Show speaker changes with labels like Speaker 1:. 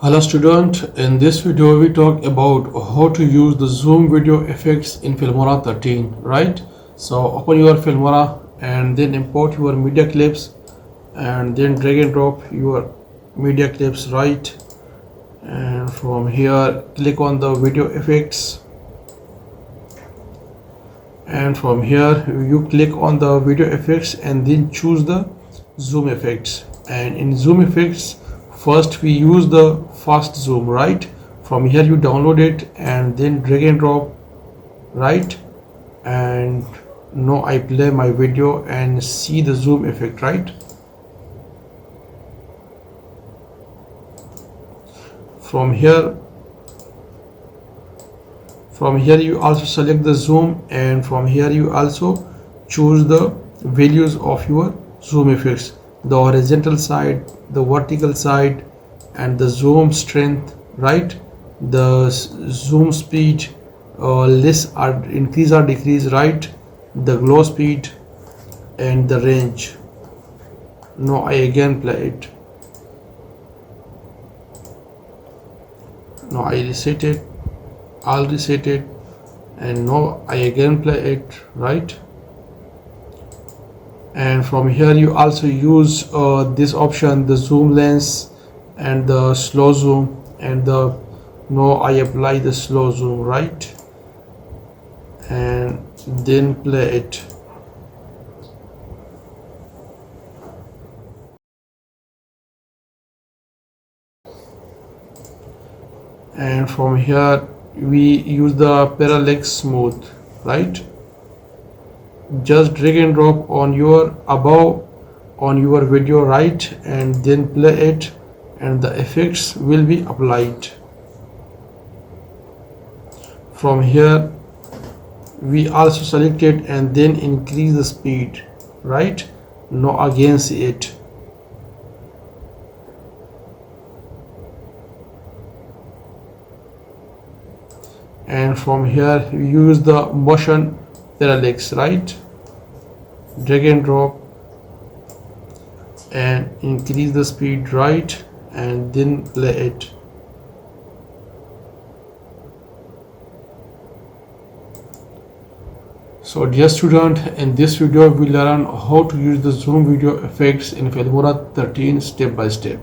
Speaker 1: Hello student, in this video we talk about how to use the zoom video effects in Filmora 13, right? So open your Filmora and then import your media clips and then drag and drop your media clips, right? And from here click on the video effects, and from here you click on the video effects and then choose the zoom effects. And in zoom effects, first we use the fast zoom, right? From here you download it and then drag and drop, right? And now I play my video and see the zoom effect, right? From here you also select the zoom, and from here you also choose the values of your zoom effects: the horizontal side, the vertical side, and the zoom strength, right? The zoom speed, less or increase or decrease, right? The glow speed and the range. Now I again play it. Now I reset it. I'll reset it, and now I again play it, right? And from here you also use this option, the zoom lens and the slow zoom, and now I apply the slow zoom, right? And then play it. And from here we use the parallax smooth, right? Just drag and drop on your above on your video, right? And then play it, and the effects will be applied. From here we also select it and then increase the speed, right? Now again see it. And from here we use the motion parallax, right? Drag and drop and increase the speed, right? And then play it. So dear student, in this video we learn how to use the zoom video effects in Filmora 13 step by step.